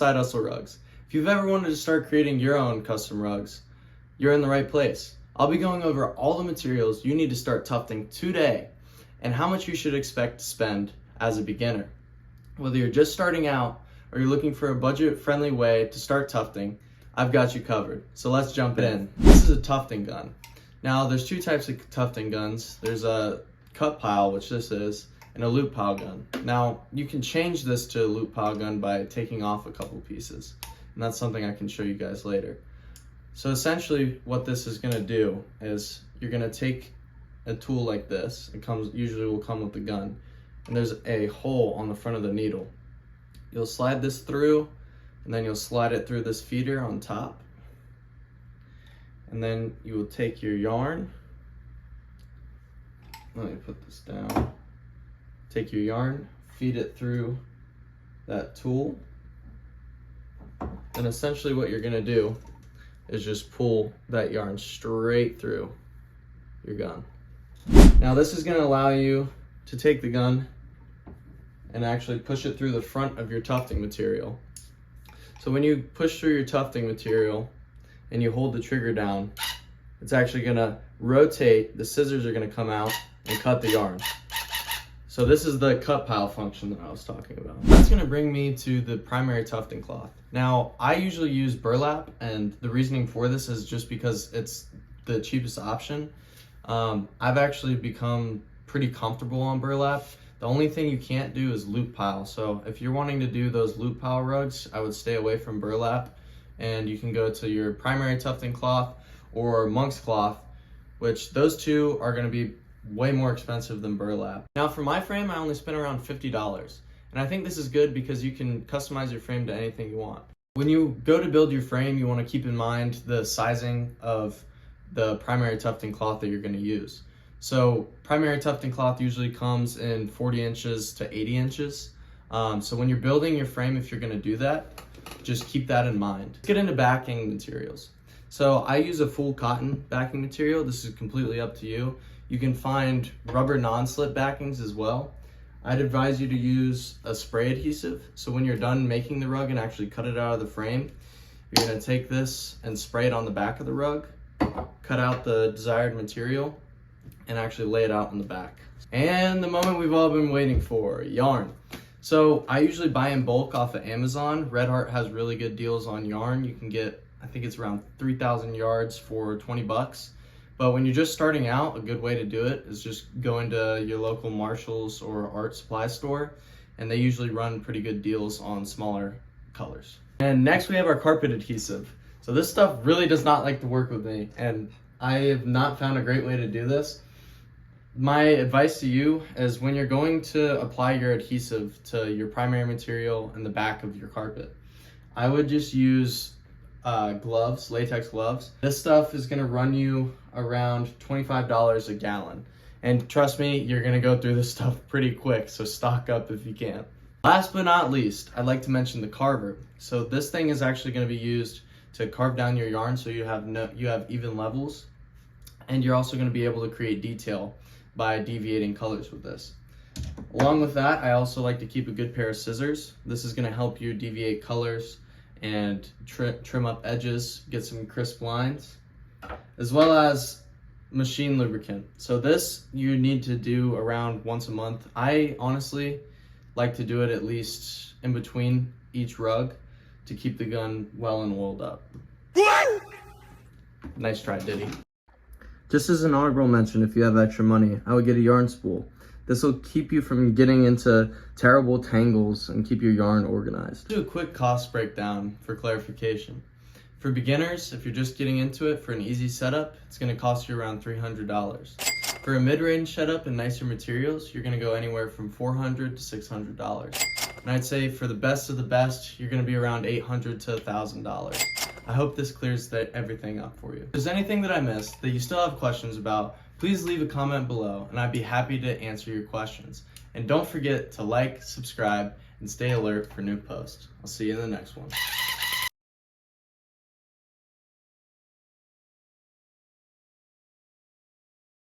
Side Hustle Rugs. If you've ever wanted to start creating your own custom rugs, you're in the right place. I'll be going over all the materials you need to start tufting today and how much you should expect to spend as a beginner. Whether you're just starting out or you're looking for a budget-friendly way to start tufting, I've got you covered. So let's jump in. This is a tufting gun. Now there's two types of tufting guns. There's a cut pile, which this is, and a loop pile gun. Now you can change this to a loop pile gun by taking off a couple pieces, and that's something I can show you guys later. So essentially what this is going to do is you're going to take a tool like this. It usually will come with the gun, and there's a hole on the front of the needle. You'll slide this through, and then you'll slide it through this feeder on top, and then you will take your yarn. Let me put this down. Take your yarn, feed it through that tool, and essentially what you're going to do is just pull that yarn straight through your gun. Now this is going to allow you to take the gun and actually push it through the front of your tufting material. So when you push through your tufting material and you hold the trigger down, it's actually going to rotate, the scissors are going to come out and cut the yarn. So this is the cut pile function that I was talking about. That's going to bring me to the primary tufting cloth. Now, I usually use burlap, and the reasoning for this is just because it's the cheapest option. I've actually become pretty comfortable on burlap. The only thing you can't do is loop pile. So if you're wanting to do those loop pile rugs, I would stay away from burlap, and you can go to your primary tufting cloth or monk's cloth, which those two are going to be way more expensive than burlap. Now for my frame, I only spent around $50. And I think this is good because you can customize your frame to anything you want. When you go to build your frame, you want to keep in mind the sizing of the primary tufting cloth that you're going to use. So primary tufting cloth usually comes in 40 inches to 80 inches. So when you're building your frame, if you're going to do that, just keep that in mind. Let's get into backing materials. So I use a full cotton backing material. This is completely up to you. You can find rubber non-slip backings as well. I'd advise you to use a spray adhesive. So when you're done making the rug and actually cut it out of the frame, you're going to take this and spray it on the back of the rug, cut out the desired material, and actually lay it out on the back. And the moment we've all been waiting for, yarn. So I usually buy in bulk off of Amazon. Red Heart has really good deals on yarn. You can get, I think it's around 3,000 yards for 20 bucks. But when you're just starting out, a good way to do it is just go into your local Marshalls or art supply store, and they usually run pretty good deals on smaller colors. And next we have our carpet adhesive. So this stuff really does not like to work with me, and I have not found a great way to do this. My advice to you is when you're going to apply your adhesive to your primary material and the back of your carpet, I would just use gloves, latex gloves. This stuff is going to run you around $25 a gallon. And trust me, you're going to go through this stuff pretty quick, so stock up if you can. Last but not least, I'd like to mention the carver. So this thing is actually going to be used to carve down your yarn so you have even levels. And you're also going to be able to create detail by deviating colors with this. Along with that, I also like to keep a good pair of scissors. This is going to help you deviate colors and trim up edges, get some crisp lines, as well as machine lubricant. So this you need to do around once a month. I honestly like to do it at least in between each rug to keep the gun well and oiled up. Nice try, Diddy. Just as an honorable mention, if you have extra money, I would get a yarn spool. This will keep you from getting into terrible tangles and keep your yarn organized. Do a quick cost breakdown for clarification. For beginners, if you're just getting into it for an easy setup, it's going to cost you around $300. For a mid-range setup and nicer materials, you're going to go anywhere from $400 to $600. And I'd say for the best of the best, you're going to be around $800 to $1,000. I hope this clears everything up for you. If there's anything that I missed that you still have questions about, please leave a comment below and I'd be happy to answer your questions. And don't forget to like, subscribe, and stay alert for new posts. I'll see you in the next one.